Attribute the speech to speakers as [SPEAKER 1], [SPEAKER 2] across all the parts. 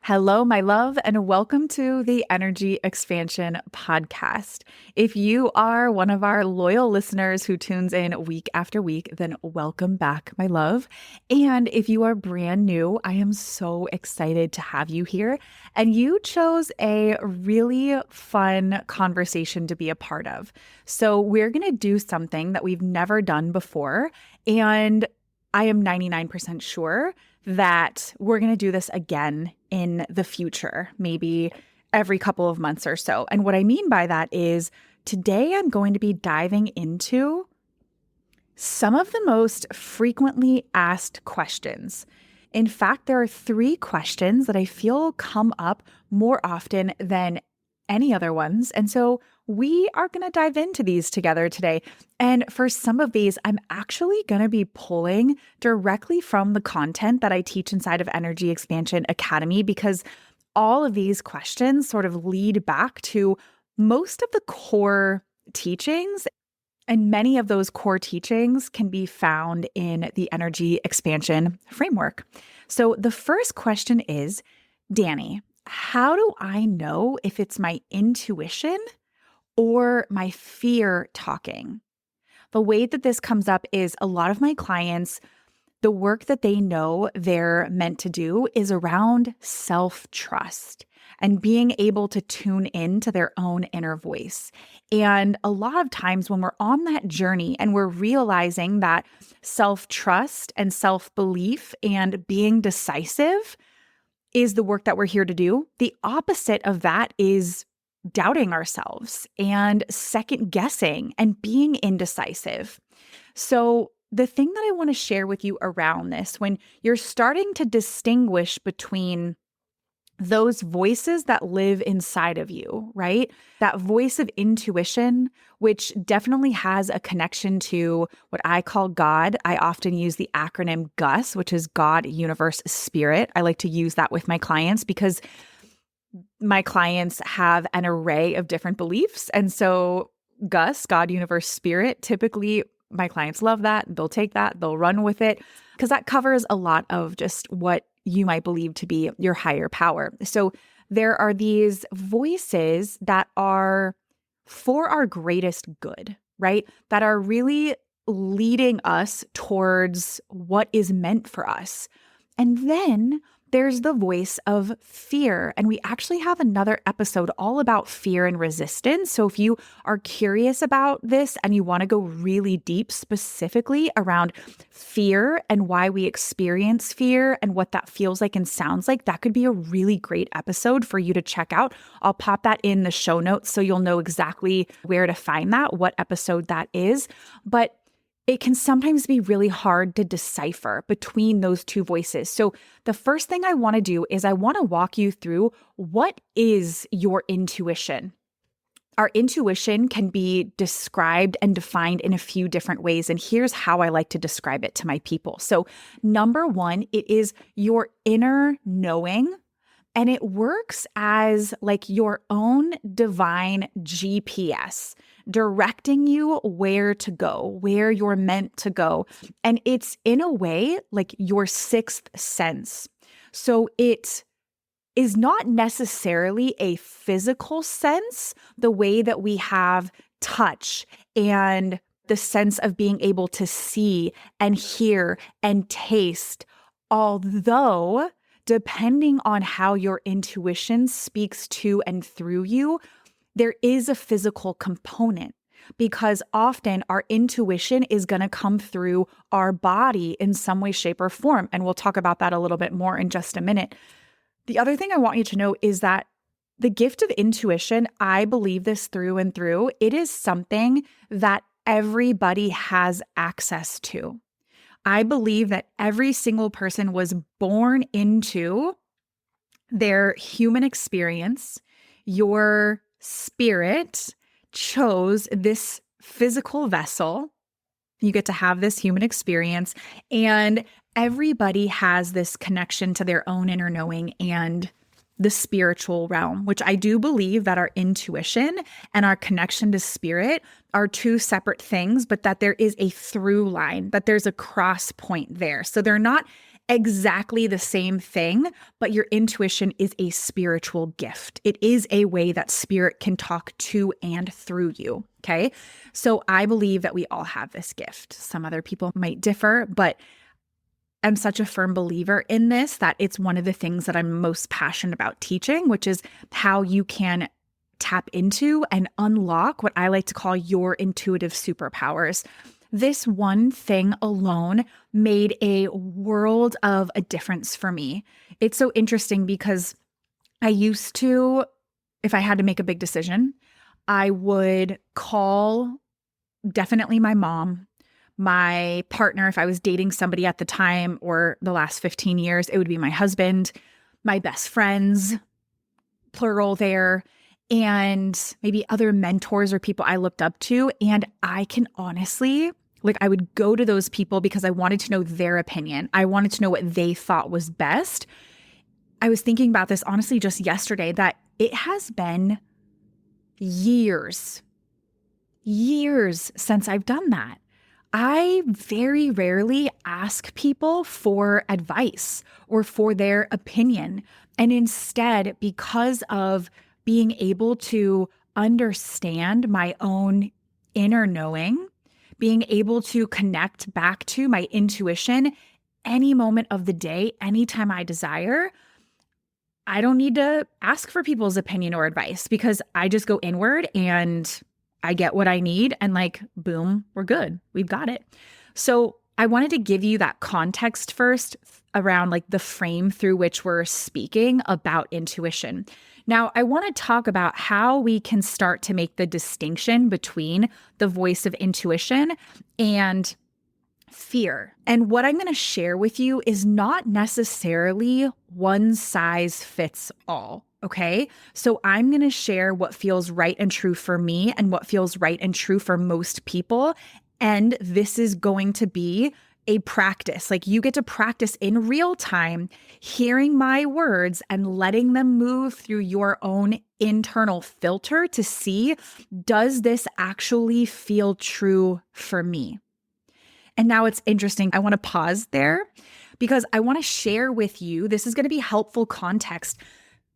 [SPEAKER 1] Hello, my love, and welcome to the Energy Expansion Podcast. If you are one of our loyal listeners who tunes in week after week, then welcome back, my love. And if you are brand new, I am so excited to have you here. And you chose a really fun conversation to be a part of. So we're going to do something that we've never done before. And I am 99% sure that we're going to do this again in the future, maybe every couple of months or so. And what I mean by that is today I'm going to be diving into some of the most frequently asked questions. In fact, there are 3 questions that I feel come up more often than any other ones. And so we are going to dive into these together today. And for some of these, I'm actually going to be pulling directly from the content that I teach inside of Energy Expansion Academy, because all of these questions sort of lead back to most of the core teachings. And many of those core teachings can be found in the Energy Expansion framework. So the first question is, Dani, how do I know if it's my intuition or my fear talking? The way that this comes up is a lot of my clients, the work that they know they're meant to do is around self-trust and being able to tune into their own inner voice. And a lot of times when we're on that journey and we're realizing that self-trust and self-belief and being decisive is the work that we're here to do, the opposite of that is doubting ourselves and second guessing and being indecisive. So the thing that I want to share with you around this, when you're starting to distinguish between those voices that live inside of you, right? That voice of intuition, which definitely has a connection to what I call God. I often use the acronym GUS, which is God, Universe, Spirit. I like to use that with my clients because my clients have an array of different beliefs. And so GUS, God, Universe, Spirit, typically my clients love that. They'll take that, they'll run with it, because that covers a lot of just what you might believe to be your higher power. So there are these voices that are for our greatest good, right? That are really leading us towards what is meant for us. And then there's the voice of fear. And we actually have another episode all about fear and resistance. So if you are curious about this and you want to go really deep specifically around fear and why we experience fear and what that feels like and sounds like, that could be a really great episode for you to check out. I'll pop that in the show notes so you'll know exactly where to find that, what episode that is. But it can sometimes be really hard to decipher between those two voices. So the first thing I want to do is I want to walk you through what is your intuition. Our intuition can be described and defined in a few different ways. And here's how I like to describe it to my people. So number 1, it is your inner knowing. And it works as like your own divine GPS, directing you where to go, where you're meant to go. And it's in a way like your 6th sense. So it is not necessarily a physical sense, the way that we have touch and the sense of being able to see and hear and taste, although depending on how your intuition speaks to and through you, there is a physical component, because often our intuition is going to come through our body in some way, shape, or form. And we'll talk about that a little bit more in just a minute. The other thing I want you to know is that the gift of intuition, I believe this through and through, it is something that everybody has access to. I believe that every single person was born into their human experience. Your spirit chose this physical vessel. You get to have this human experience, and everybody has this connection to their own inner knowing and the spiritual realm, which I do believe that our intuition and our connection to spirit are 2 separate things, but that there is a through line, that there's a cross point there. So they're not exactly the same thing, but your intuition is a spiritual gift. It is a way that spirit can talk to and through you. Okay. So I believe that we all have this gift. Some other people might differ, but I'm such a firm believer in this that it's one of the things that I'm most passionate about teaching, which is how you can tap into and unlock what I like to call your intuitive superpowers. This one thing alone made a world of a difference for me. It's so interesting because I used to, if I had to make a big decision, I would call definitely my mom, my partner, if I was dating somebody at the time or the last 15 years, it would be my husband, my best friends, plural there, and maybe other mentors or people I looked up to. And I can honestly, like, I would go to those people because I wanted to know their opinion. I wanted to know what they thought was best. I was thinking about this honestly just yesterday that it has been years since I've done that. I very rarely ask people for advice or for their opinion. And instead, because of being able to understand my own inner knowing, being able to connect back to my intuition any moment of the day, anytime I desire, I don't need to ask for people's opinion or advice because I just go inward and I get what I need and like, boom, we're good. We've got it. So I wanted to give you that context first around like the frame through which we're speaking about intuition. Now, I want to talk about how we can start to make the distinction between the voice of intuition and fear. And what I'm going to share with you is not necessarily one size fits all. Okay. So I'm going to share what feels right and true for me and what feels right and true for most people. And this is going to be a practice. Like you get to practice in real time, hearing my words and letting them move through your own internal filter to see, does this actually feel true for me? And now it's interesting. I want to pause there because I want to share with you, this is going to be helpful context,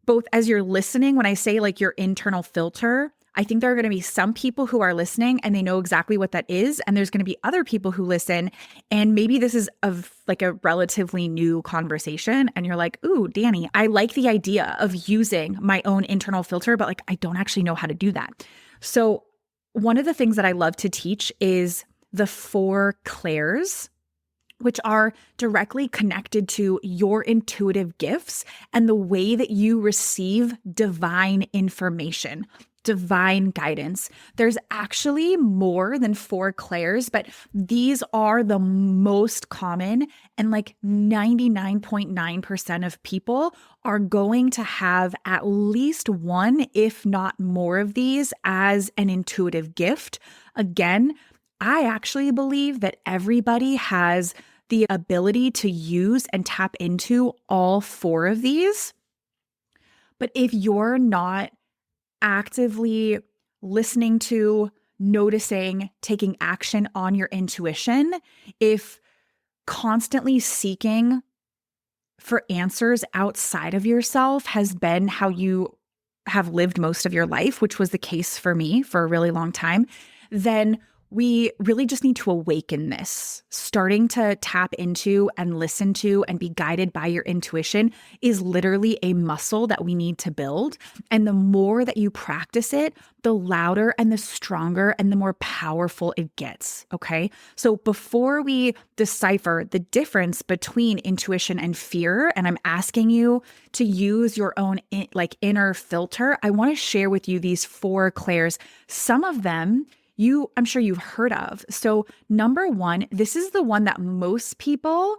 [SPEAKER 1] both as you're listening. When I say like your internal filter, I think there are going to be some people who are listening and they know exactly what that is. And there's going to be other people who listen. And maybe this is of like a relatively new conversation. And you're like, ooh, Dani, I like the idea of using my own internal filter, but like, I don't actually know how to do that. So one of the things that I love to teach is the 4 clairs, which are directly connected to your intuitive gifts and the way that you receive divine information, divine guidance. There's actually more than 4 clairs, but these are the most common, and like 99.9% of people are going to have at least one, if not more of these as an intuitive gift. Again, I actually believe that everybody has the ability to use and tap into all 4 of these. But if you're not actively listening to, noticing, taking action on your intuition, if constantly seeking for answers outside of yourself has been how you have lived most of your life, which was the case for me for a really long time, then we really just need to awaken this. Starting to tap into and listen to and be guided by your intuition is literally a muscle that we need to build. And the more that you practice it, the louder and the stronger and the more powerful it gets. Okay. So before we decipher the difference between intuition and fear, and I'm asking you to use your own inner filter, I want to share with you these 4 clairs. Some of them I'm sure you've heard of. So number 1, this is the one that most people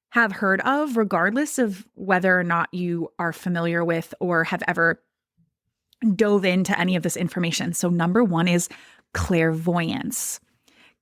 [SPEAKER 1] have heard of, regardless of whether or not you are familiar with or have ever dove into any of this information. So number 1 is clairvoyance.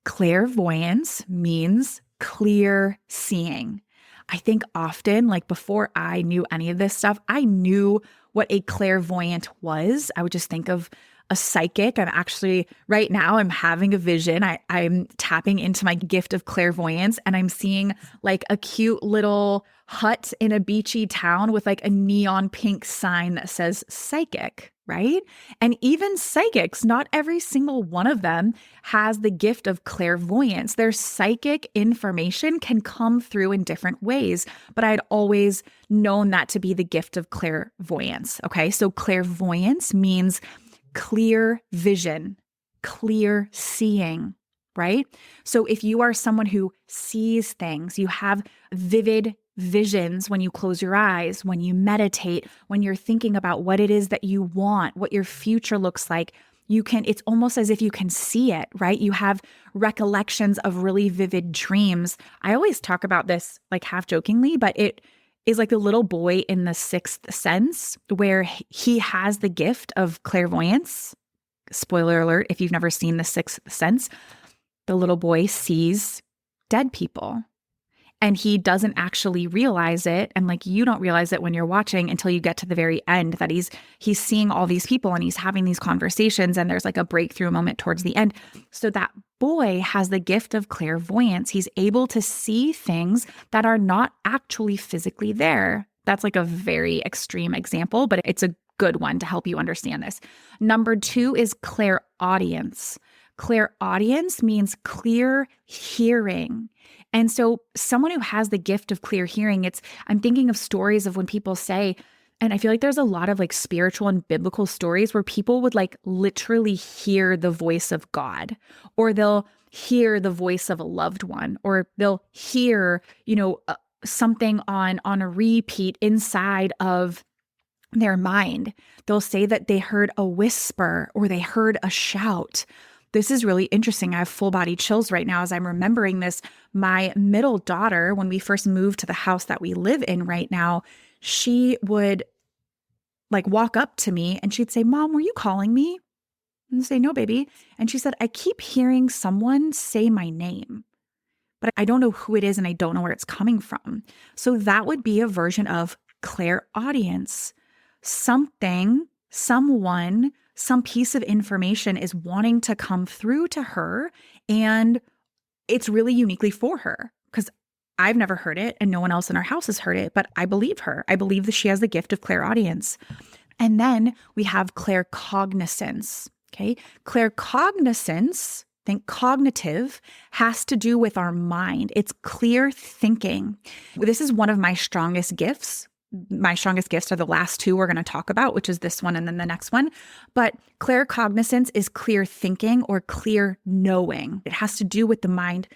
[SPEAKER 1] Clairvoyance means clear seeing. I think often, like before I knew any of this stuff, I knew what a clairvoyant was. I would just think of a psychic. I'm actually, right now, I'm having a vision. I'm tapping into my gift of clairvoyance, and I'm seeing like a cute little hut in a beachy town with like a neon pink sign that says psychic, right? And even psychics, not every single one of them has the gift of clairvoyance. Their psychic information can come through in different ways, but I'd always known that to be the gift of clairvoyance. Okay. So clairvoyance means clear vision, clear seeing, right? So if you are someone who sees things, you have vivid visions when you close your eyes, when you meditate, when you're thinking about what it is that you want, what your future looks like, it's almost as if you can see it, right? You have recollections of really vivid dreams. I always talk about this like half jokingly, but it is like the little boy in The Sixth Sense, where he has the gift of clairvoyance. Spoiler alert, if you've never seen The Sixth Sense, the little boy sees dead people. And he doesn't actually realize it. And like, you don't realize it when you're watching until you get to the very end, that he's seeing all these people and he's having these conversations, and there's like a breakthrough moment towards the end. So that boy has the gift of clairvoyance. He's able to see things that are not actually physically there. That's like a very extreme example, but it's a good one to help you understand this. Number 2 is clairaudience. Clairaudience means clear hearing. And so someone who has the gift of clear hearing, I'm thinking of stories of when people say, and I feel like there's a lot of like spiritual and biblical stories where people would like literally hear the voice of God, or they'll hear the voice of a loved one, or they'll hear, something on a repeat inside of their mind. They'll say that they heard a whisper or they heard a shout. This is really interesting. I have full body chills right now as I'm remembering this. My middle daughter, when we first moved to the house that we live in right now, she would like walk up to me and she'd say, "Mom, were you calling me?" And I'd say, "No, baby." And she said, "I keep hearing someone say my name, but I don't know who it is and I don't know where it's coming from." So that would be a version of clairaudience. Something, someone, some piece of information is wanting to come through to her, and it's really uniquely for her, because I've never heard it and no one else in our house has heard it, but I believe her. I believe that she has the gift of clairaudience. And then we have claircognizance. Okay. Claircognizance, think cognitive, has to do with our mind. It's clear thinking. This is one of my strongest gifts. My strongest gifts are the last 2 we're going to talk about, which is this one and then the next one. But claircognizance is clear thinking or clear knowing. It has to do with the mind.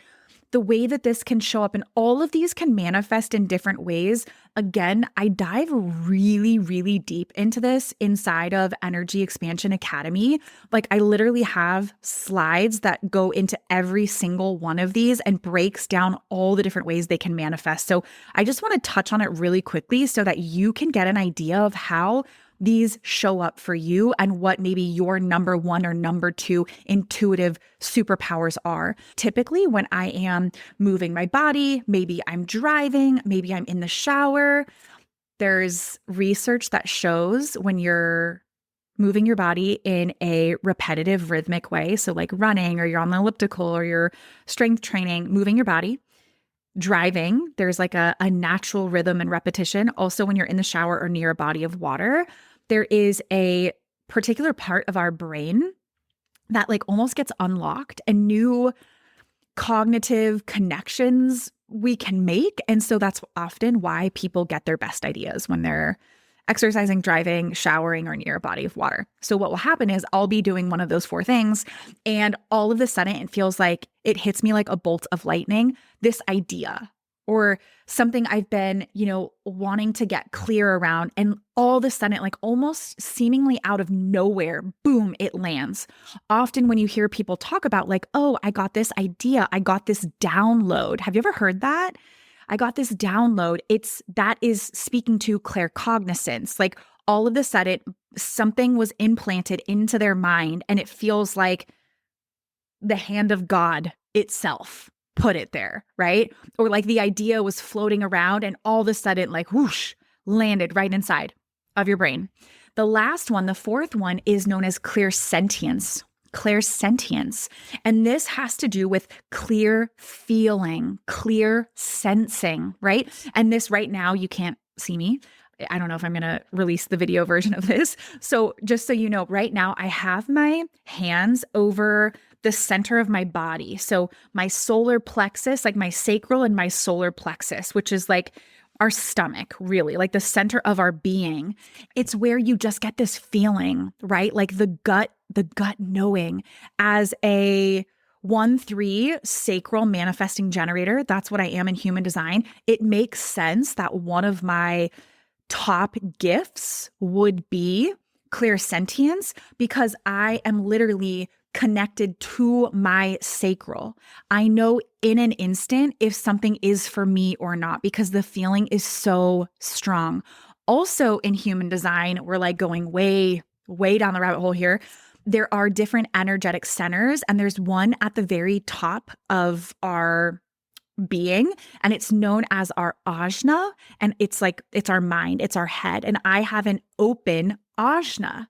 [SPEAKER 1] The way that this can show up, and all of these can manifest in different ways. Again, I dive really, really deep into this inside of Energy Expansion Academy. Like, I literally have slides that go into every single one of these and breaks down all the different ways they can manifest. So I just want to touch on it really quickly so that you can get an idea of how these show up for you and what maybe your number 1 or number 2 intuitive superpowers are. Typically, when I am moving my body, maybe I'm driving, maybe I'm in the shower, there's research that shows when you're moving your body in a repetitive, rhythmic way, so like running, or you're on the elliptical, or you're strength training, moving your body. Driving, there's like a natural rhythm and repetition. Also, when you're in the shower or near a body of water, there is a particular part of our brain that like almost gets unlocked, and new cognitive connections we can make. And so that's often why people get their best ideas when they're exercising, driving, showering, or near a body of water. So what will happen is I'll be doing one of those 4 things, and all of a sudden it feels like it hits me like a bolt of lightning, this idea or something I've been, wanting to get clear around. And all of a sudden, like almost seemingly out of nowhere, boom, it lands. Often when you hear people talk about like, "Oh, I got this idea, I got this download." Have you ever heard that? I got this download. That is speaking to claircognizance. Like all of a sudden something was implanted into their mind, and it feels like the hand of God itself put it there, right? Or like the idea was floating around and all of a sudden like whoosh, landed right inside of your brain. The last one, the fourth one, is known as clairsentience. Clairsentience. And this has to do with clear feeling, clear sensing, right? And this right now, you can't see me. I don't know if I'm going to release the video version of this. So just so you know, right now I have my hands over the center of my body. So my solar plexus, like my sacral and my solar plexus, which is like our stomach, really, like the center of our being. It's where you just get this feeling, right? Like the gut knowing. As a 1-3 sacral manifesting generator, that's what I am in human design. It makes sense that one of my top gifts would be clairsentience, because I am literally connected to my sacral. I know in an instant if something is for me or not, because the feeling is so strong. Also in human design, we're like going way, way down the rabbit hole here. There are different energetic centers, and there's one at the very top of our being, and it's known as our ajna, and it's our mind, it's our head, and I have an open ajna.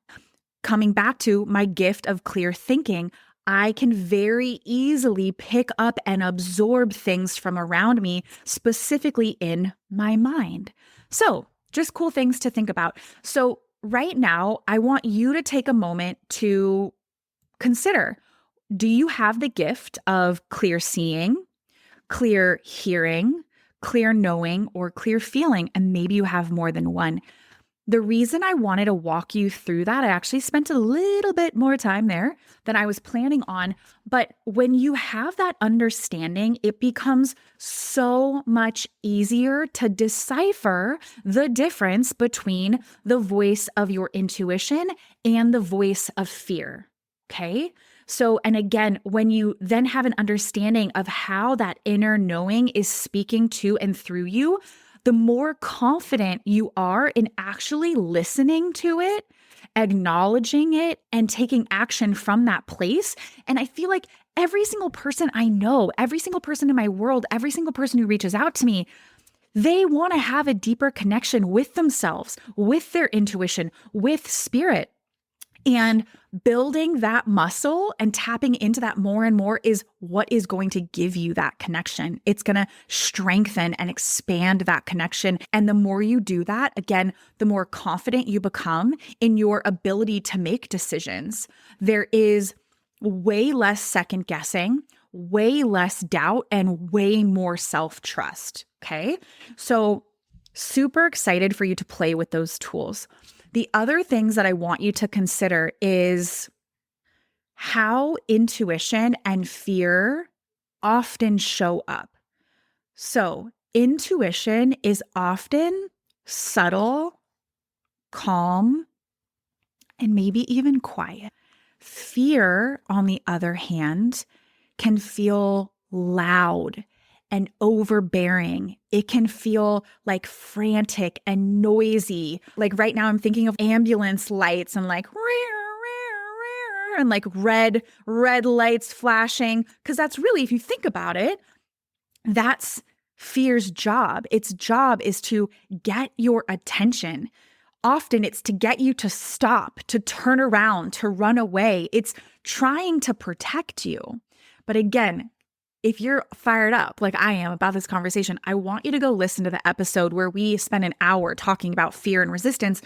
[SPEAKER 1] Coming back to my gift of clear thinking, I can very easily pick up and absorb things from around me, specifically in my mind. So just cool things to think about. So right now, I want you to take a moment to consider, do you have the gift of clear seeing, clear hearing, clear knowing, or clear feeling? And maybe you have more than one. The reason I wanted to walk you through that, I actually spent a little bit more time there than I was planning on. But when you have that understanding, it becomes so much easier to decipher the difference between the voice of your intuition and the voice of fear. Okay? So, and again, when you then have an understanding of how that inner knowing is speaking to and through you, the more confident you are in actually listening to it, acknowledging it, and taking action from that place. And I feel like every single person I know, every single person in my world, every single person who reaches out to me, they want to have a deeper connection with themselves, with their intuition, with spirit. And building that muscle and tapping into that more and more is what is going to give you that connection. It's going to strengthen and expand that connection. And the more you do that, again, the more confident you become in your ability to make decisions. There is way less second guessing, way less doubt, and way more self-trust. Okay. So super excited for you to play with those tools. The other things that I want you to consider is how intuition and fear often show up. So, intuition is often subtle, calm, and maybe even quiet. Fear, on the other hand, can feel loud and overbearing. It can feel like frantic and noisy. Like right now I'm thinking of ambulance lights and like and like red lights flashing, because that's really, if you think about it, that's fear's job. Its job is to get your attention. Often it's to get you to stop, to turn around, to run away. It's trying to protect you. But again, if you're fired up like I am about this conversation, I want you to go listen to the episode where we spend an hour talking about fear and resistance.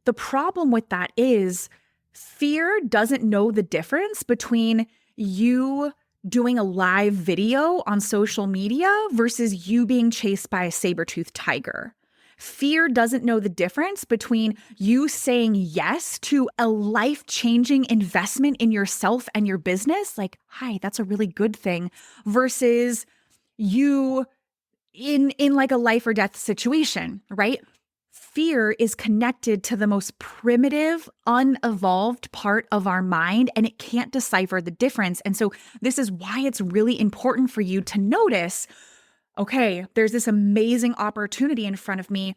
[SPEAKER 1] The problem with that is fear doesn't know the difference between you doing a live video on social media versus you being chased by a saber-toothed tiger. Fear doesn't know the difference between you saying yes to a life-changing investment in yourself and your business, like, hi, that's a really good thing, versus you in like a life or death situation, right? Fear is connected to the most primitive, unevolved part of our mind, and it can't decipher the difference. And so this is why it's really important for you to notice, okay, there's this amazing opportunity in front of me,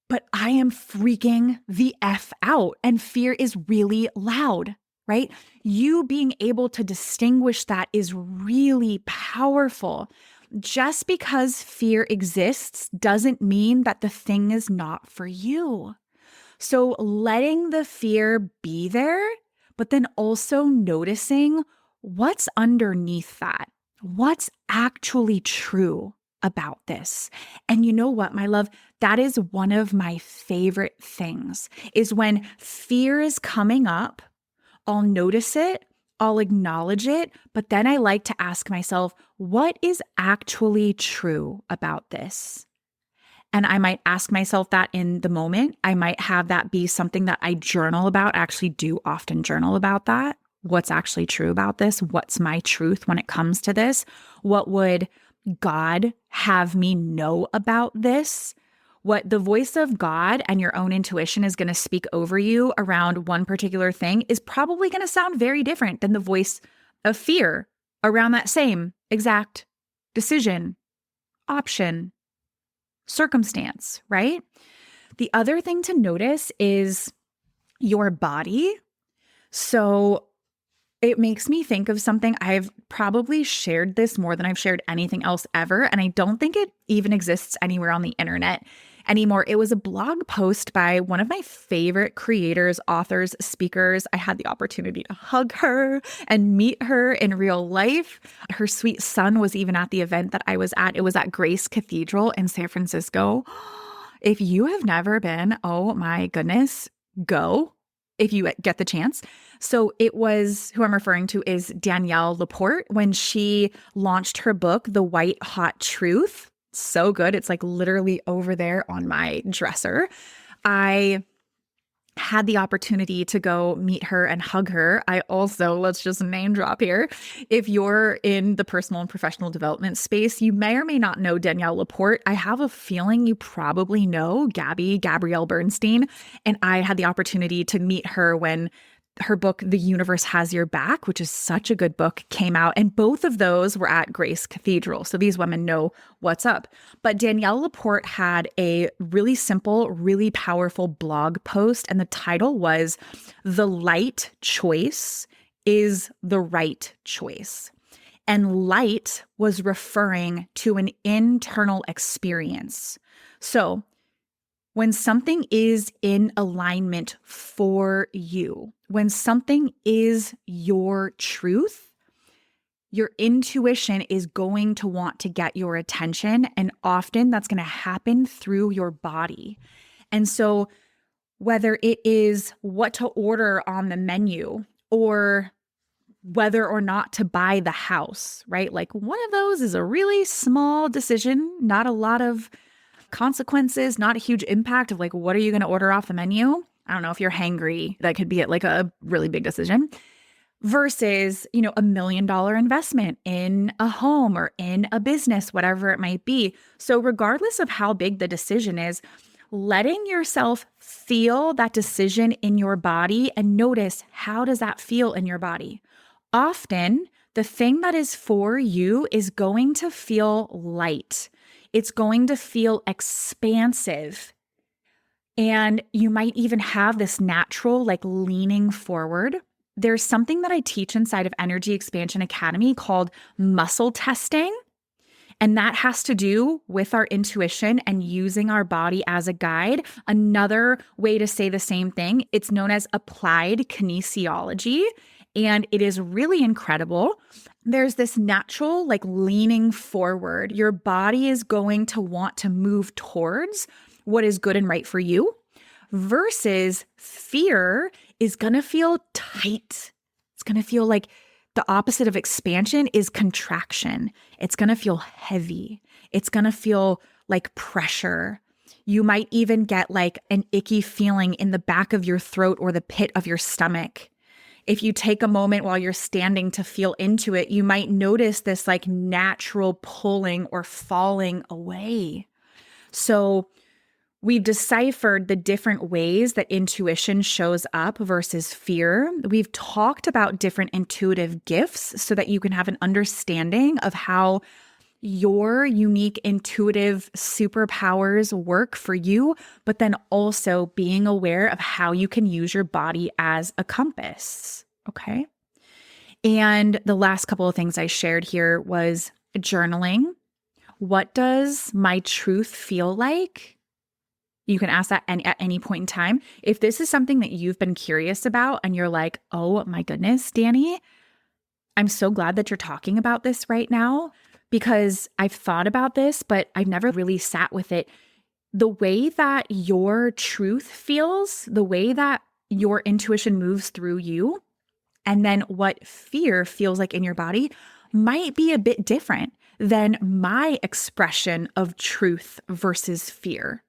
[SPEAKER 1] but I am freaking the F out, and fear is really loud, right? You being able to distinguish that is really powerful. Just because fear exists doesn't mean that the thing is not for you. So letting the fear be there, but then also noticing what's underneath that. What's actually true about this? And you know what, my love? That is one of my favorite things is when fear is coming up, I'll notice it, I'll acknowledge it, but then I like to ask myself, what is actually true about this? And I might ask myself that in the moment. I might have that be something that I journal about. I actually do often journal about that. What's actually true about this? What's my truth when it comes to this? What would God have me know about this? What the voice of God and your own intuition is going to speak over you around one particular thing is probably going to sound very different than the voice of fear around that same exact decision, option, circumstance, right? The other thing to notice is your body. So it makes me think of something. I've probably shared this more than I've shared anything else ever, and I don't think it even exists anywhere on the internet anymore. It was a blog post by one of my favorite creators, authors, speakers. I had the opportunity to hug her and meet her in real life. Her sweet son was even at the event that I was at. It was at Grace Cathedral in San Francisco. If you have never been, oh my goodness, go if you get the chance. So it was, who I'm referring to is Danielle Laporte when she launched her book, The White Hot Truth. So good. It's like literally over there on my dresser. I had the opportunity to go meet her and hug her. I also, let's just name drop here. If you're in the personal and professional development space, you may or may not know Danielle Laporte. I have a feeling you probably know Gabrielle Bernstein. And I had the opportunity to meet her when her book, The Universe Has Your Back, which is such a good book, came out. And both of those were at Grace Cathedral. So these women know what's up. But Danielle Laporte had a really simple, really powerful blog post. And the title was The Light Choice is the Right Choice. And light was referring to an internal experience. So when something is in alignment for you, when something is your truth, your intuition is going to want to get your attention. And often that's going to happen through your body. And so whether it is what to order on the menu or whether or not to buy the house, right? Like one of those is a really small decision, not a lot of consequences, not a huge impact of like, what are you going to order off the menu? I don't know if you're hangry, that could be like a really big decision versus, $1 million investment in a home or in a business, whatever it might be. So regardless of how big the decision is, letting yourself feel that decision in your body and notice, how does that feel in your body? Often the thing that is for you is going to feel light. It's going to feel expansive. And you might even have this natural, like leaning forward. There's something that I teach inside of Energy Expansion Academy called muscle testing. And that has to do with our intuition and using our body as a guide. Another way to say the same thing, it's known as applied kinesiology. And it is really incredible. There's this natural, like leaning forward. Your body is going to want to move towards what is good and right for you versus fear is going to feel tight. It's going to feel like the opposite of expansion is contraction. It's going to feel heavy. It's going to feel like pressure. You might even get like an icky feeling in the back of your throat or the pit of your stomach. If you take a moment while you're standing to feel into it, you might notice this like natural pulling or falling away. So we've deciphered the different ways that intuition shows up versus fear. We've talked about different intuitive gifts so that you can have an understanding of how your unique intuitive superpowers work for you, but then also being aware of how you can use your body as a compass. Okay. And the last couple of things I shared here was journaling. What does my truth feel like? You can ask that at any point in time. If this is something that you've been curious about and you're like, oh my goodness, Dani, I'm so glad that you're talking about this right now because I've thought about this, but I've never really sat with it. The way that your truth feels, the way that your intuition moves through you, and then what fear feels like in your body might be a bit different than my expression of truth versus fear.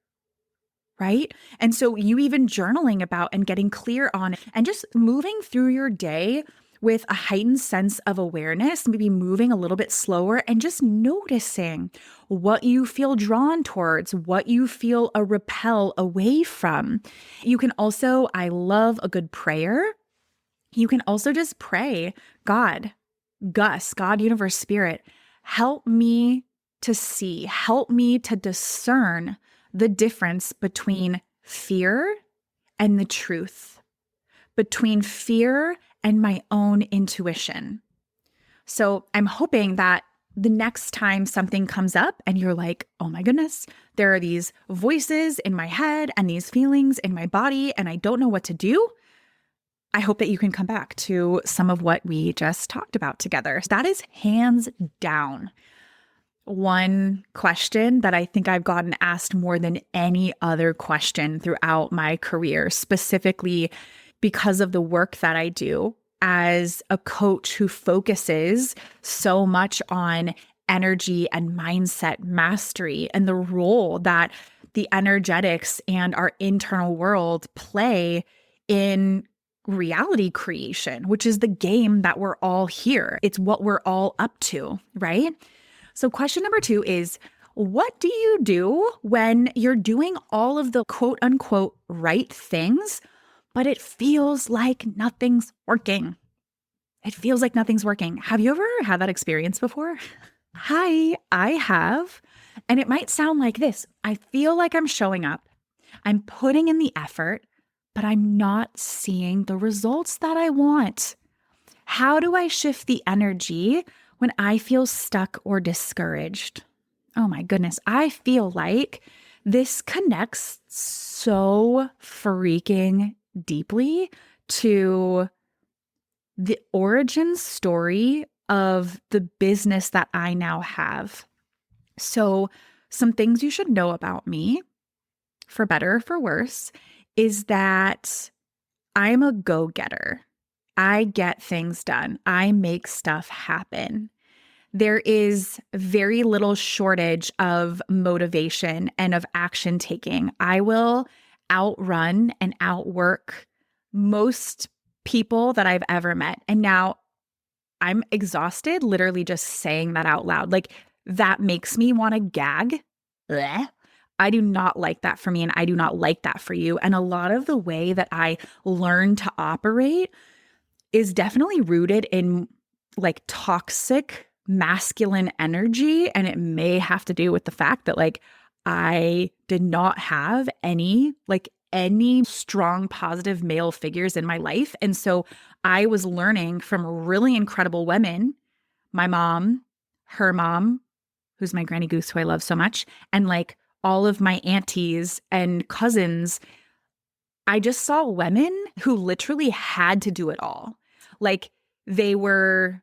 [SPEAKER 1] Right? And so you even journaling about and getting clear on it and just moving through your day with a heightened sense of awareness, maybe moving a little bit slower and just noticing what you feel drawn towards, what you feel a repel away from. You can also, I love a good prayer. You can also just pray, God, Gus, God, universe, spirit, help me to see, help me to discern the difference between fear and the truth, between fear and my own intuition. So I'm hoping that the next time something comes up and you're like, oh my goodness, there are these voices in my head and these feelings in my body and I don't know what to do. I hope that you can come back to some of what we just talked about together. That is hands down one question that I think I've gotten asked more than any other question throughout my career, specifically because of the work that I do as a coach who focuses so much on energy and mindset mastery and the role that the energetics and our internal world play in reality creation, which is the game that we're all here. It's what we're all up to, right? So question number 2 is, what do you do when you're doing all of the quote unquote right things, but it feels like nothing's working? It feels like nothing's working. Have you ever had that experience before? Hi, I have. And it might sound like this. I feel like I'm showing up. I'm putting in the effort, but I'm not seeing the results that I want. How do I shift the energy when I feel stuck or discouraged? Oh my goodness, I feel like this connects so freaking deeply to the origin story of the business that I now have. So, some things you should know about me, for better or for worse, is that I'm a go-getter. I get things done. I make stuff happen. There is very little shortage of motivation and of action taking. I will outrun and outwork most people that I've ever met. And now I'm exhausted literally just saying that out loud. Like that makes me want to gag. Blech. I do not like that for me and I do not like that for you. And a lot of the way that I learn to operate is definitely rooted in like toxic masculine energy. And it may have to do with the fact that like I did not have any strong positive male figures in my life. And so I was learning from really incredible women, my mom, her mom, who's my granny goose, who I love so much, and like all of my aunties and cousins. I just saw women who literally had to do it all. Like they were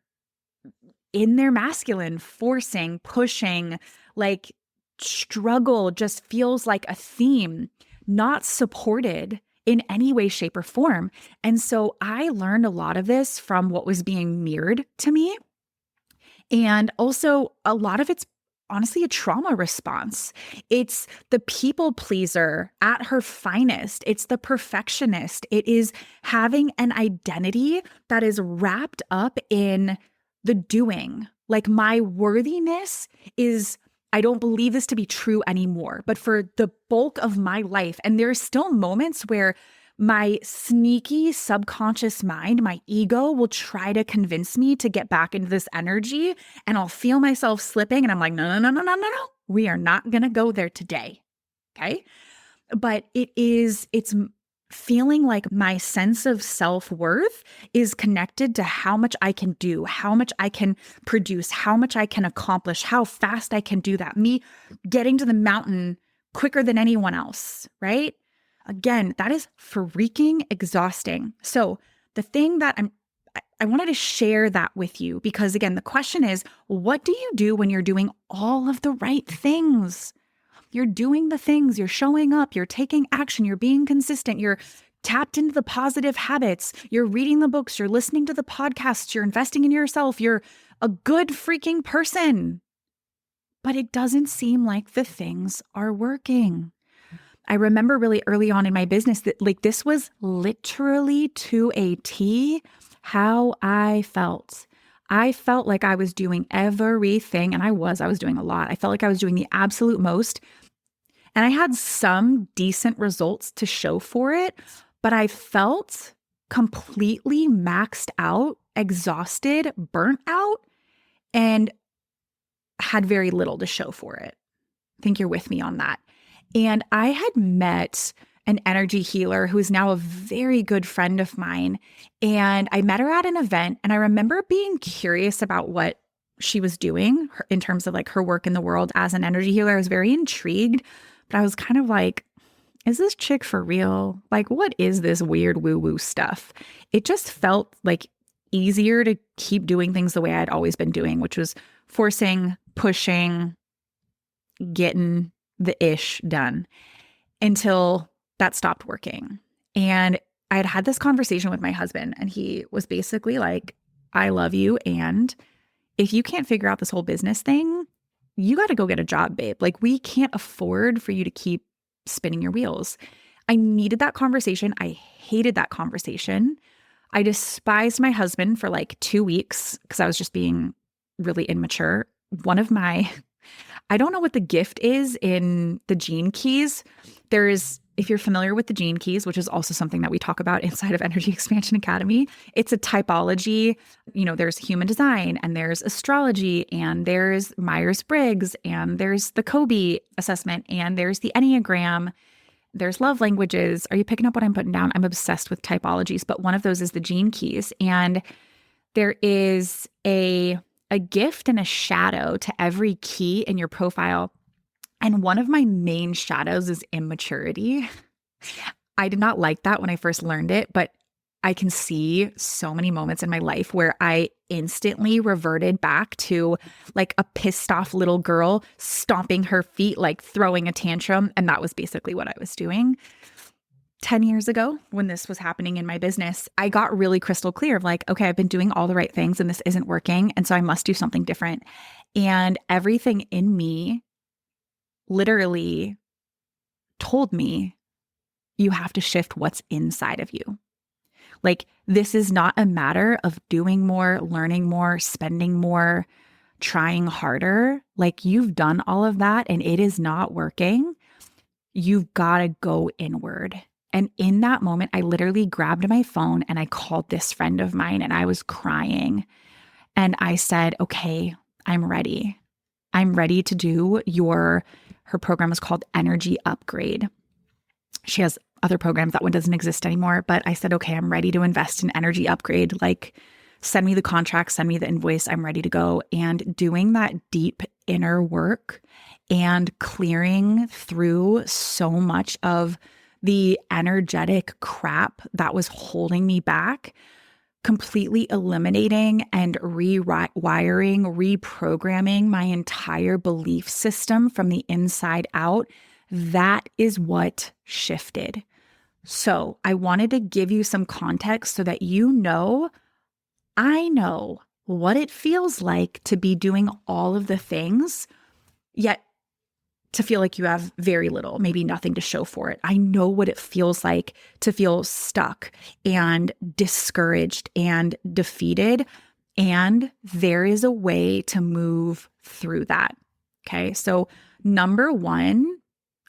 [SPEAKER 1] in their masculine, forcing, pushing, like struggle just feels like a theme, not supported in any way, shape, or form. And so I learned a lot of this from what was being mirrored to me. And also a lot of it's honestly a trauma response. It's the people pleaser at her finest. It's the perfectionist. It is having an identity that is wrapped up in the doing. Like my worthiness is, I don't believe this to be true anymore, but for the bulk of my life, and there are still moments where my sneaky subconscious mind, my ego will try to convince me to get back into this energy and I'll feel myself slipping and I'm like, no. We are not going to go there today. Okay. But it's feeling like my sense of self-worth is connected to how much I can do, how much I can produce, how much I can accomplish, how fast I can do that. Me getting to the mountain quicker than anyone else, right? Again, that is freaking exhausting. So the thing that I wanted to share that with you because again, the question is, what do you do when you're doing all of the right things? You're doing the things, you're showing up, you're taking action, you're being consistent, you're tapped into the positive habits, you're reading the books, you're listening to the podcasts, you're investing in yourself, you're a good freaking person. But it doesn't seem like the things are working. I remember really early on in my business that like this was literally to a T how I felt. I felt like I was doing everything, and I was doing a lot. I felt like I was doing the absolute most, and I had some decent results to show for it, but I felt completely maxed out, exhausted, burnt out, and had very little to show for it. I think you're with me on that. And I had met an energy healer who is now a very good friend of mine. And I met her at an event, and I remember being curious about what she was doing in terms of like her work in the world as an energy healer. I was very intrigued, but I was kind of like, is this chick for real? Like, what is this weird woo-woo stuff? It just felt like easier to keep doing things the way I'd always been doing, which was forcing, pushing, getting the ish done until that stopped working. And I had this conversation with my husband, and he was basically like, I love you. And if you can't figure out this whole business thing, you got to go get a job, babe. Like, we can't afford for you to keep spinning your wheels. I needed that conversation. I hated that conversation. I despised my husband for like 2 weeks because I was just being really immature. I don't know what the gift is in the gene keys. If you're familiar with the gene keys, which is also something that we talk about inside of Energy Expansion Academy, it's a typology. There's human design, and there's astrology, and there's Myers-Briggs, and there's the Kobe assessment, and there's the Enneagram. There's love languages. Are you picking up what I'm putting down? I'm obsessed with typologies, but one of those is the gene keys. And there is a gift and a shadow to every key in your profile. And one of my main shadows is immaturity. I did not like that when I first learned it, but I can see so many moments in my life where I instantly reverted back to like a pissed off little girl stomping her feet, like throwing a tantrum. And that was basically what I was doing. 10 years ago, when this was happening in my business, I got really crystal clear of like, okay, I've been doing all the right things and this isn't working. And so I must do something different. And everything in me literally told me, you have to shift what's inside of you. Like, this is not a matter of doing more, learning more, spending more, trying harder. Like, you've done all of that and it is not working. You've got to go inward. And in that moment, I literally grabbed my phone and I called this friend of mine, and I was crying. And I said, okay, I'm ready. I'm ready to do her program is called Energy Upgrade. She has other programs. That one doesn't exist anymore. But I said, okay, I'm ready to invest in Energy Upgrade. Like, send me the contract, send me the invoice. I'm ready to go. And doing that deep inner work and clearing through so much of the energetic crap that was holding me back, completely eliminating and rewiring, reprogramming my entire belief system from the inside out. That is what shifted. So I wanted to give you some context so that I know what it feels like to be doing all of the things, yet to feel like you have very little, maybe nothing to show for it. I know what it feels like to feel stuck and discouraged and defeated. And there is a way to move through that. Okay. So number one,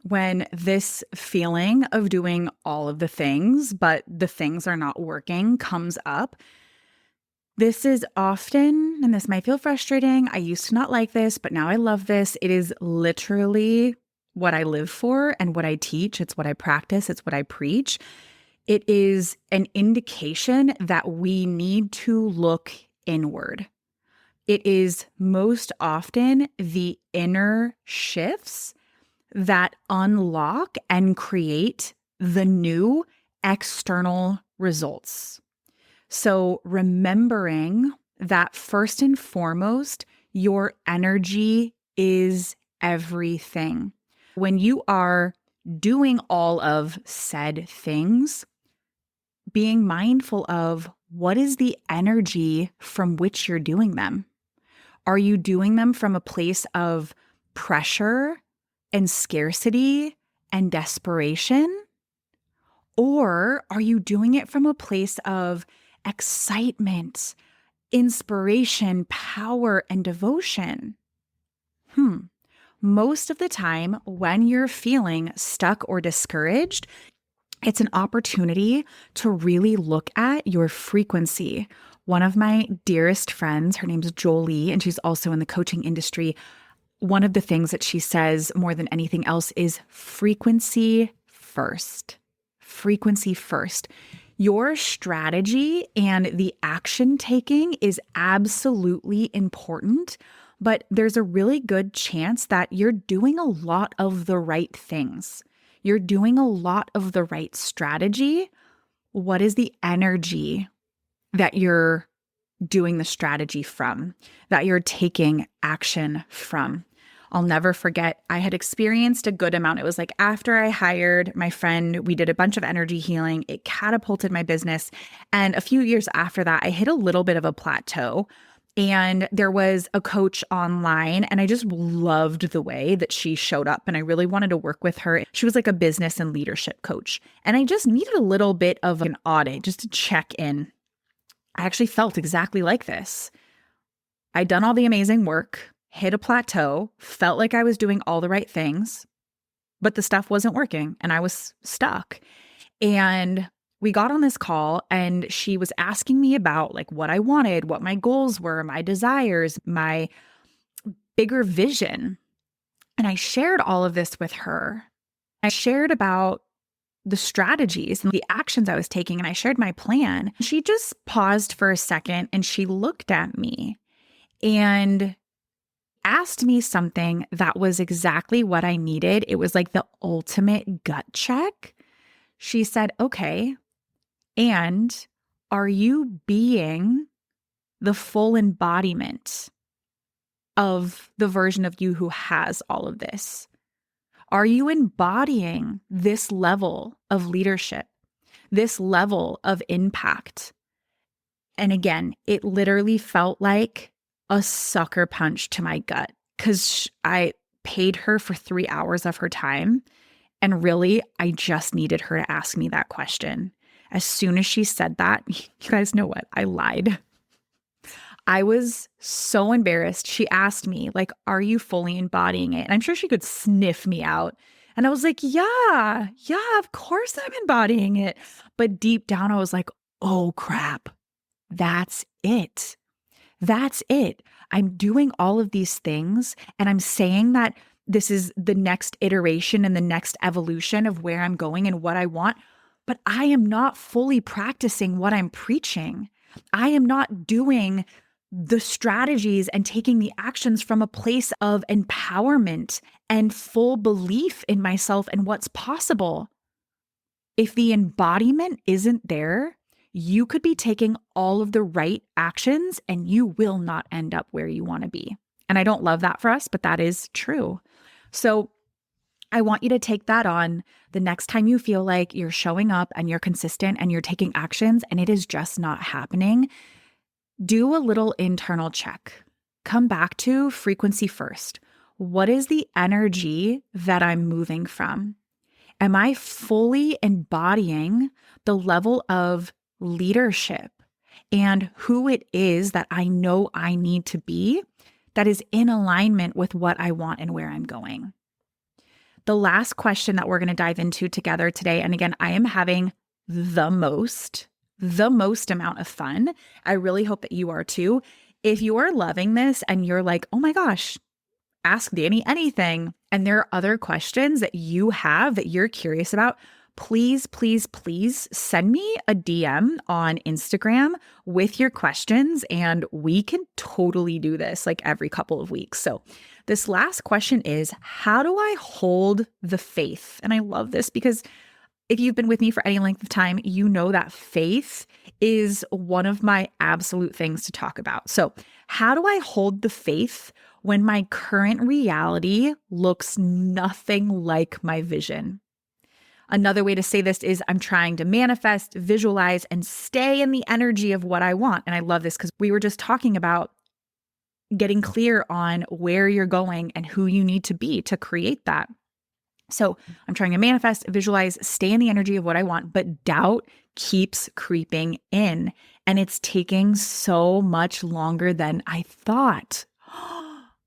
[SPEAKER 1] when this feeling of doing all of the things, but the things are not working comes up, this is often, and this might feel frustrating. I used to not like this, but now I love this. It is literally what I live for and what I teach. It's what I practice. It's what I preach. It is an indication that we need to look inward. It is most often the inner shifts that unlock and create the new external results. So remembering that first and foremost, your energy is everything. When you are doing all of said things, being mindful of what is the energy from which you're doing them. Are you doing them from a place of pressure and scarcity and desperation? Or are you doing it from a place of excitement, inspiration, power, and devotion? Most of the time, when you're feeling stuck or discouraged, it's an opportunity to really look at your frequency. One of my dearest friends, her name's Jolie, and she's also in the coaching industry. One of the things that she says more than anything else is frequency first. Frequency first. Your strategy and the action taking is absolutely important, but there's a really good chance that you're doing a lot of the right things. You're doing a lot of the right strategy. What is the energy that you're doing the strategy from, that you're taking action from? I'll never forget, I had experienced a good amount. It was like after I hired my friend, we did a bunch of energy healing. It catapulted my business. And a few years after that, I hit a little bit of a plateau. And there was a coach online, and I just loved the way that she showed up, and I really wanted to work with her. She was like a business and leadership coach. And I just needed a little bit of an audit just to check in. I actually felt exactly like this. I'd done all the amazing work, hit a plateau, felt like I was doing all the right things, but the stuff wasn't working and I was stuck. And we got on this call and she was asking me about like what I wanted, what my goals were, my desires, my bigger vision. And I shared all of this with her. I shared about the strategies and the actions I was taking, and I shared my plan. She just paused for a second and she looked at me and asked me something that was exactly what I needed. It was like the ultimate gut check. She said, okay, and are you being the full embodiment of the version of you who has all of this? Are you embodying this level of leadership, this level of impact? And again, it literally felt like a sucker punch to my gut because I paid her for 3 hours of her time. And really, I just needed her to ask me that question. As soon as she said that, you guys know what? I lied. I was so embarrassed. She asked me, like, are you fully embodying it? And I'm sure she could sniff me out. And I was like, yeah, of course I'm embodying it. But deep down, I was like, oh crap, that's it. That's it. I'm doing all of these things and I'm saying that this is the next iteration and the next evolution of where I'm going and what I want, but I am not fully practicing what I'm preaching. I am not doing the strategies and taking the actions from a place of empowerment and full belief in myself and what's possible. If the embodiment isn't there, you could be taking all of the right actions and you will not end up where you want to be. And I don't love that for us, but that is true. So I want you to take that on the next time you feel like you're showing up and you're consistent and you're taking actions and it is just not happening. Do a little internal check. Come back to frequency first. What is the energy that I'm moving from? Am I fully embodying the level of leadership and who it is that I know I need to be that is in alignment with what I want and where I'm going? The last question that we're going to dive into together today, and again, I am having the most amount of fun. I really hope that you are too. If you are loving this and you're like, oh my gosh, ask Dani anything, and there are other questions that you have that you're curious about, please send me a DM on Instagram with your questions and we can totally do this like every couple of weeks. So this last question is, how do I hold the faith? And I love this because if you've been with me for any length of time, you know that faith is one of my absolute things to talk about. So, how do I hold the faith when my current reality looks nothing like my vision? Another way to say this is I'm trying to manifest, visualize, and stay in the energy of what I want. And I love this because we were just talking about getting clear on where you're going and who you need to be to create that. So I'm trying to manifest, visualize, stay in the energy of what I want, but doubt keeps creeping in. And it's taking so much longer than I thought.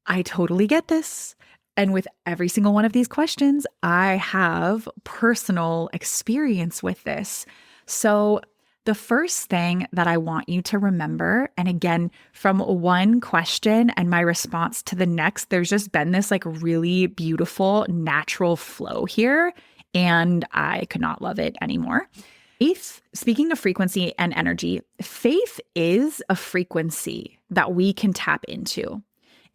[SPEAKER 1] I totally get this. And with every single one of these questions, I have personal experience with this. So the first thing that I want you to remember, and again, from one question and my response to the next, there's just been this like really beautiful natural flow here, and I could not love it anymore. Faith, speaking of frequency and energy, faith is a frequency that we can tap into.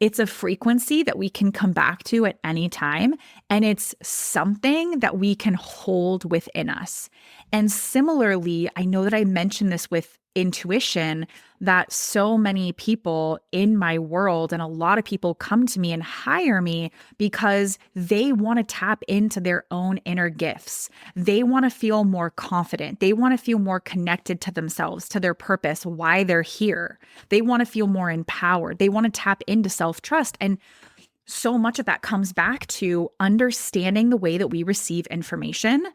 [SPEAKER 1] It's a frequency that we can come back to at any time, and it's something that we can hold within us. And similarly, I know that I mentioned this with intuition, that so many people in my world and a lot of people come to me and hire me because they want to tap into their own inner gifts. They want to feel more confident. They want to feel more connected to themselves, to their purpose, why they're here. They want to feel more empowered. They want to tap into self-trust. And so much of that comes back to understanding the way that we receive information,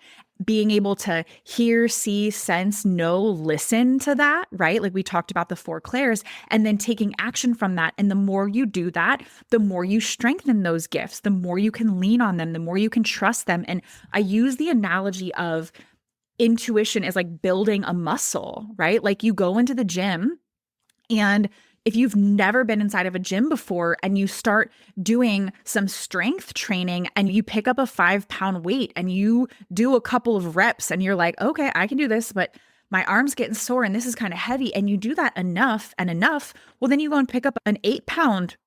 [SPEAKER 1] being able to hear, see, sense, know, listen to that, right? Like we talked about the four clairs, and then taking action from that. And the more you do that, the more you strengthen those gifts, the more you can lean on them, the more you can trust them. And I use the analogy of intuition as like building a muscle, right? Like you go into the gym, and if you've never been inside of a gym before and you start doing some strength training and you pick up a 5-pound weight and you do a couple of reps and you're like, okay, I can do this, but my arm's getting sore and this is kind of heavy. And you do that enough and enough. Well, then you go and pick up an 8-pound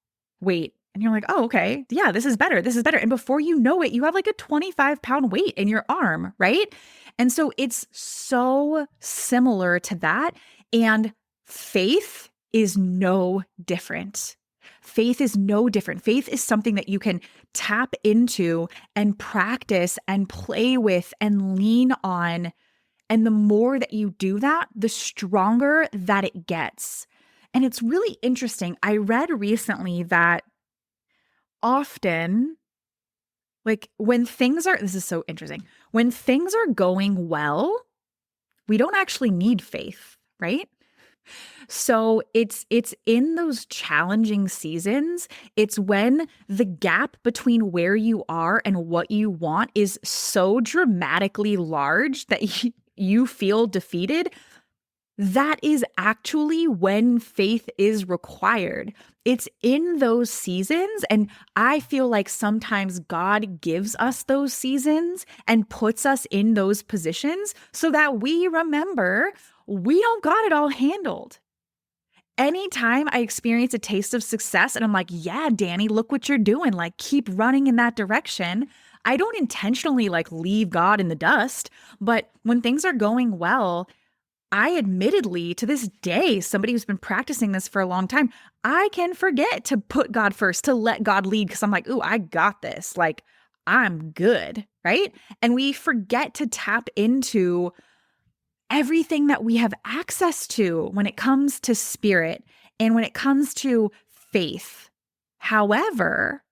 [SPEAKER 1] weight and you're like, oh, okay, yeah, this is better. This is better. And before you know it, you have like a 25-pound weight in your arm, right? And so it's so similar to that. And faith is no different. Faith is no different. Faith is something that you can tap into and practice and play with and lean on. And the more that you do that, the stronger that it gets. And it's really interesting. I read recently that often, like this is so interesting. When things are going well, we don't actually need faith, right? So it's in those challenging seasons, it's when the gap between where you are and what you want is so dramatically large that you feel defeated. That is actually when faith is required. It's in those seasons. And I feel like sometimes God gives us those seasons and puts us in those positions so that we remember we don't got it all handled. Anytime I experience a taste of success and I'm like, yeah, Dani, look what you're doing. Like, keep running in that direction. I don't intentionally like leave God in the dust, but when things are going well, I admittedly, to this day, somebody who's been practicing this for a long time, I can forget to put God first, to let God lead, because I'm like, ooh, I got this. Like, I'm good, right? And we forget to tap into everything that we have access to when it comes to spirit and when it comes to faith. However,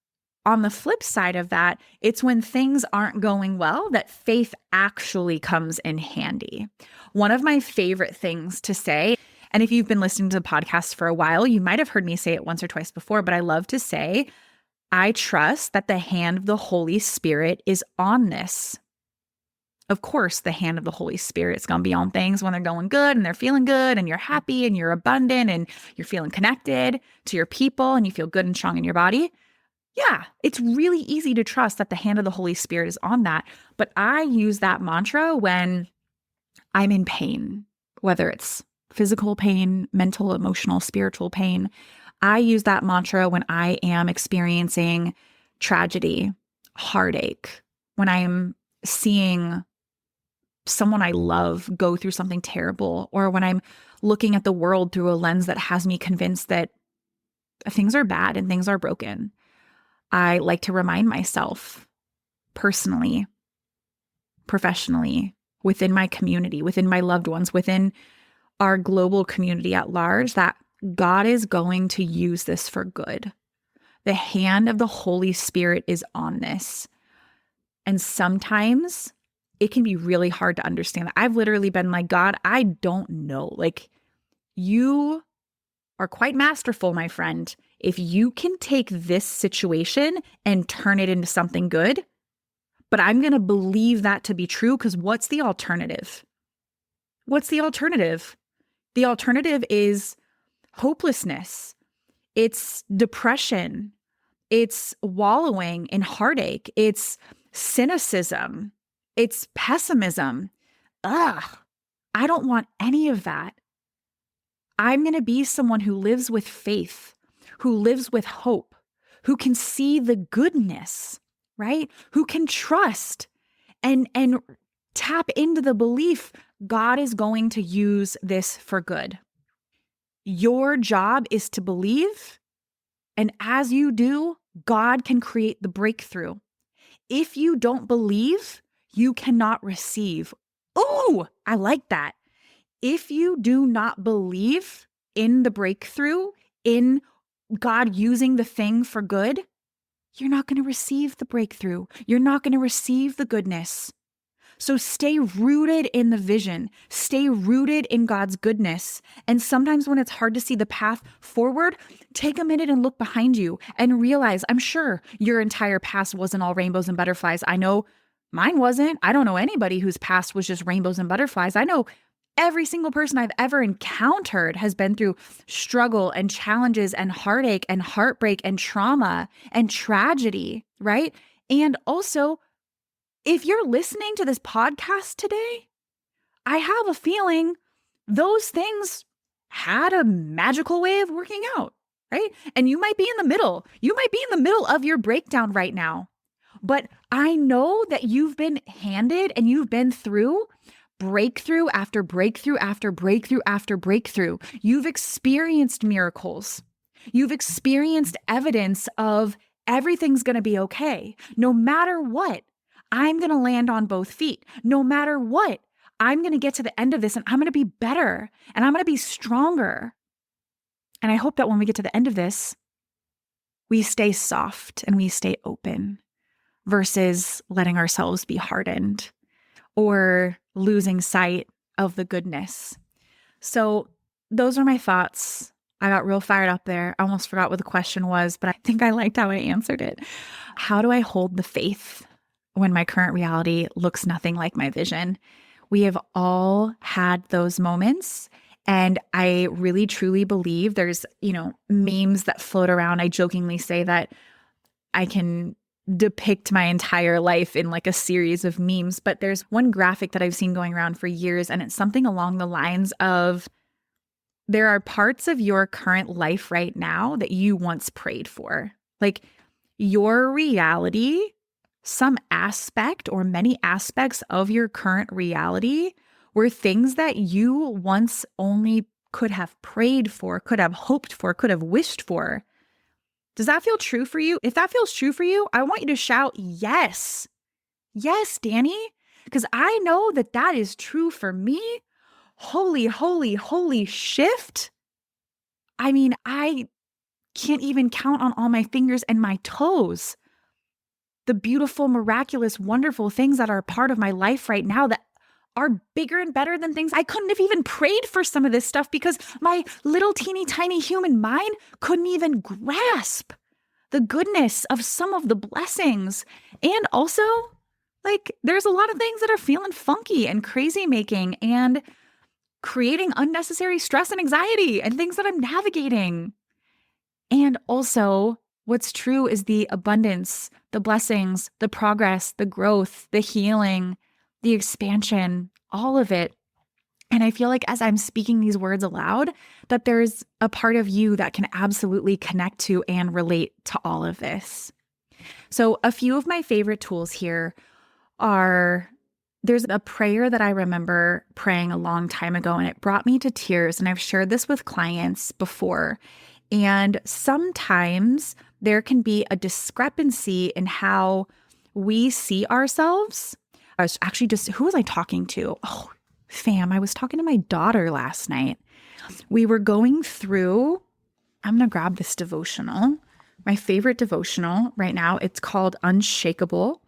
[SPEAKER 1] on the flip side of that, it's when things aren't going well that faith actually comes in handy. One of my favorite things to say, and if you've been listening to the podcast for a while, you might have heard me say it once or twice before, but I love to say, I trust that the hand of the Holy Spirit is on this. Of course, the hand of the Holy Spirit is going to be on things when they're going good and they're feeling good and you're happy and you're abundant and you're feeling connected to your people and you feel good and strong in your body. Yeah, it's really easy to trust that the hand of the Holy Spirit is on that. But I use that mantra when I'm in pain, whether it's physical pain, mental, emotional, spiritual pain. I use that mantra when I am experiencing tragedy, heartache, when I'm seeing someone I love go through something terrible, or when I'm looking at the world through a lens that has me convinced that things are bad and things are broken. I like to remind myself personally, professionally, within my community, within my loved ones, within our global community at large, that God is going to use this for good. The hand of the Holy Spirit is on this. And sometimes it can be really hard to understand that. I've literally been like, God, I don't know. Like, you are quite masterful, my friend. If you can take this situation and turn it into something good, but I'm going to believe that to be true, because what's the alternative? What's the alternative? The alternative is hopelessness. It's depression. It's wallowing in heartache. It's cynicism. It's pessimism. Ugh, I don't want any of that. I'm going to be someone who lives with faith, who lives with hope, who can see the goodness, right? Who can trust and tap into the belief God is going to use this for good. Your job is to believe, and as you do, God can create the breakthrough. If you don't believe, you cannot receive. Ooh, I like that. If you do not believe in the breakthrough, in God using the thing for good, you're not going to receive the breakthrough. You're not going to receive the goodness. So stay rooted in the vision. Stay rooted in God's goodness. And sometimes when it's hard to see the path forward, take a minute and look behind you and realize, I'm sure your entire past wasn't all rainbows and butterflies. I know mine wasn't. I don't know anybody whose past was just rainbows and butterflies. I know every single person I've ever encountered has been through struggle and challenges and heartache and heartbreak and trauma and tragedy, right? And also, if you're listening to this podcast today, I have a feeling those things had a magical way of working out, right? And you might be in the middle. You might be in the middle of your breakdown right now. But I know that you've been handed and you've been through breakthrough after breakthrough after breakthrough after breakthrough. You've experienced miracles. You've experienced evidence of everything's going to be okay. No matter what, I'm going to land on both feet. No matter what, I'm going to get to the end of this and I'm going to be better and I'm going to be stronger. And I hope that when we get to the end of this, we stay soft and we stay open versus letting ourselves be hardened or losing sight of the goodness. So those are my thoughts. I got real fired up there. I almost forgot what the question was, but I think I liked how I answered it. How do I hold the faith when my current reality looks nothing like my vision? We have all had those moments. And I really, truly believe there's, memes that float around. I jokingly say that I can depict my entire life in like a series of memes, but there's one graphic that I've seen going around for years, and it's something along the lines of, there are parts of your current life right now that you once prayed for. Like your reality, some aspect or many aspects of your current reality were things that you once only could have prayed for, could have hoped for, could have wished for. Does that feel true for you? If that feels true for you, I want you to shout, yes. Yes, Dani, because I know that that is true for me. Holy, holy, holy shift. I mean, I can't even count on all my fingers and my toes the beautiful, miraculous, wonderful things that are a part of my life right now that are bigger and better than things I couldn't have even prayed for some of this stuff because my little teeny tiny human mind couldn't even grasp the goodness of some of the blessings. And also, like, there's a lot of things that are feeling funky and crazy making and creating unnecessary stress and anxiety and things that I'm navigating. And also, what's true is the abundance, the blessings, the progress, the growth, the healing, the expansion, all of it And I feel like as I'm speaking these words aloud, that there's a part of you that can absolutely connect to and relate to all of this. So a few of my favorite tools here are, there's a prayer that I remember praying a long time ago, and it brought me to tears. And I've shared this with clients before. And sometimes there can be a discrepancy in how we see ourselves. I was actually who was I talking to? Oh, fam, I was talking to my daughter last night. We were going through, I'm going to grab this devotional, my favorite devotional right now. It's called Unshakable,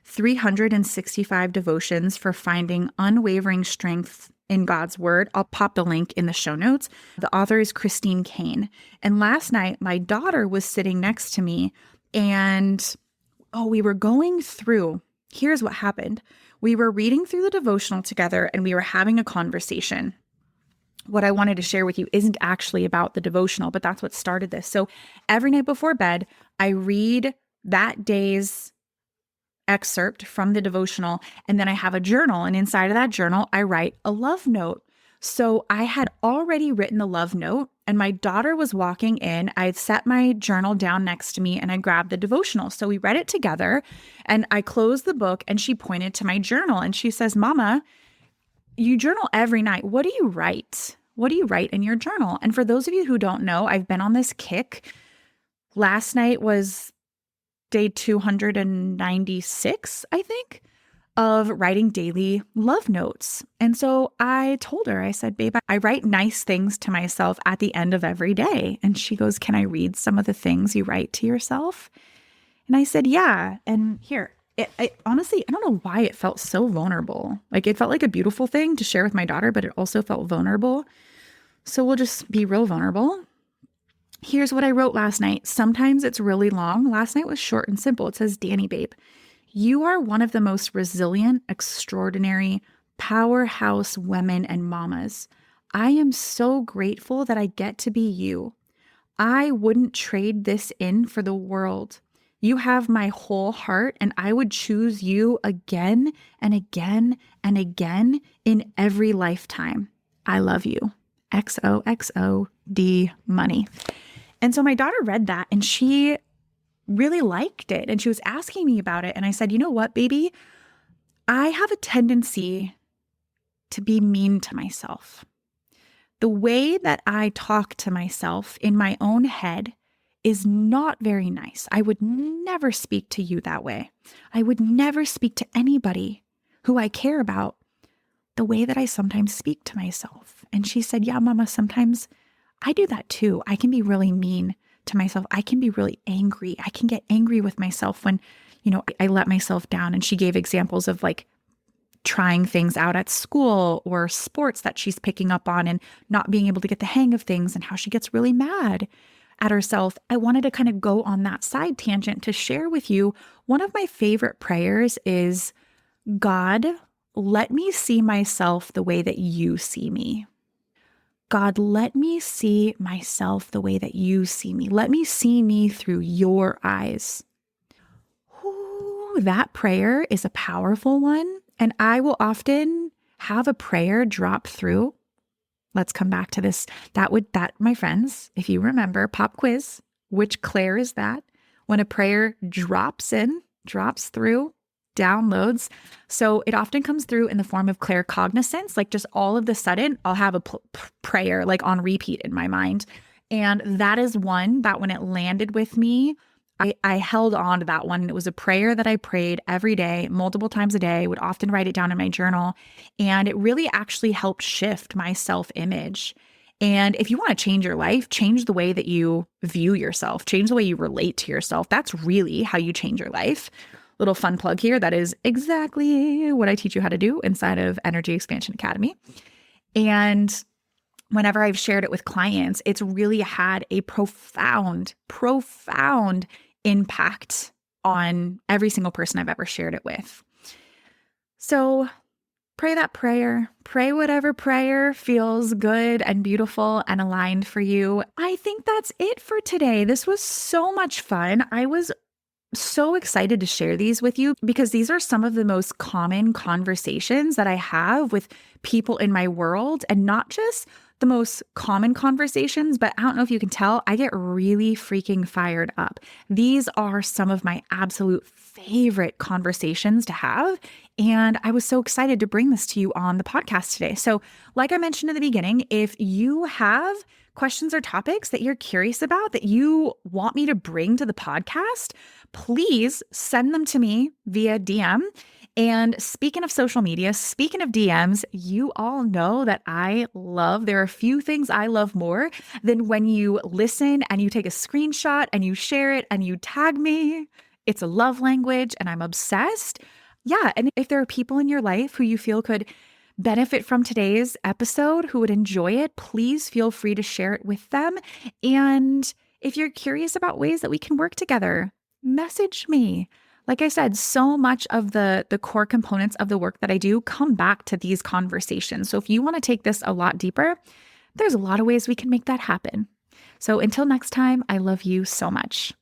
[SPEAKER 1] 365 Devotions for Finding Unwavering Strength in God's Word. I'll pop the link in the show notes. The author is Christine Kane. And last night, my daughter was sitting next to me, and we were going through, here's what happened. We were reading through the devotional together, and we were having a conversation. What I wanted to share with you isn't actually about the devotional, but that's what started this. So every night before bed, I read that day's excerpt from the devotional, and then I have a journal, and inside of that journal, I write a love note. So I had already written the love note, and my daughter was walking in. I had set my journal down next to me, and I grabbed the devotional. So we read it together, and I closed the book, and she pointed to my journal, and she says, "Mama, you journal every night. What do you write? What do you write in your journal?" And for those of you who don't know, I've been on this kick. Last night was day 296, I think, of writing daily love notes. And so I told her, I said, "Babe, I write nice things to myself at the end of every day." And she goes, "Can I read some of the things you write to yourself?" And I said, "Yeah." And here, honestly, I don't know why it felt so vulnerable. Like, it felt like a beautiful thing to share with my daughter, but it also felt vulnerable. So we'll just be real vulnerable. Here's what I wrote last night. Sometimes it's really long. Last night was short and simple. It says, "Dani, babe, you are one of the most resilient, extraordinary, powerhouse women and mamas. I am so grateful that I get to be you. I wouldn't trade this in for the world. You have my whole heart, and I would choose you again and again and again in every lifetime. I love you. XOXOD money." And so my daughter read that, and she really liked it, and she was asking me about it. And I said, "You know what, baby? I have a tendency to be mean to myself. The way that I talk to myself in my own head is not very nice. I would never speak to you that way. I would never speak to anybody who I care about the way that I sometimes speak to myself." And she said, "Yeah, Mama, sometimes I do that too. I can be really mean to myself. I can be really angry. I can get angry with myself when, I let myself down." And she gave examples of like trying things out at school or sports that she's picking up on and not being able to get the hang of things, and how she gets really mad at herself. I wanted to kind of go on that side tangent to share with you. One of my favorite prayers is, "God, let me see myself the way that you see me. God, let me see myself the way that you see me. Let me see me through your eyes." Ooh, that prayer is a powerful one. And I will often have a prayer drop through. Let's come back to this. That, my friends, if you remember, pop quiz, which Claire is that? When a prayer drops through, downloads. So it often comes through in the form of claircognizance, like just all of the sudden I'll have a prayer like on repeat in my mind. And that is one that when it landed with me, I held on to that one. And it was a prayer that I prayed every day, multiple times a day, would often write it down in my journal. And it really actually helped shift my self-image. And if you want to change your life, change the way that you view yourself, change the way you relate to yourself. That's really how you change your life. Little fun plug here. That is exactly what I teach you how to do inside of Energy Expansion Academy. And whenever I've shared it with clients, it's really had a profound impact on every single person I've ever shared it with. So pray that prayer. Pray whatever prayer feels good and beautiful and aligned for you. I think that's it for today. This was so much fun. I was so excited to share these with you because these are some of the most common conversations that I have with people in my world, and not just the most common conversations, but I don't know if you can tell, I get really freaking fired up. These are some of my absolute favorite conversations to have. And I was so excited to bring this to you on the podcast today. So, like I mentioned in the beginning, if you have questions or topics that you're curious about that you want me to bring to the podcast, please send them to me via DM. And speaking of social media, speaking of DMs, you all know that there are a few things I love more than when you listen and you take a screenshot and you share it and you tag me. It's a love language and I'm obsessed. Yeah. And if there are people in your life who you feel could benefit from today's episode, who would enjoy it, please feel free to share it with them. And if you're curious about ways that we can work together, message me. Like I said, so much of the core components of the work that I do come back to these conversations. So if you want to take this a lot deeper, there's a lot of ways we can make that happen. So until next time, I love you so much.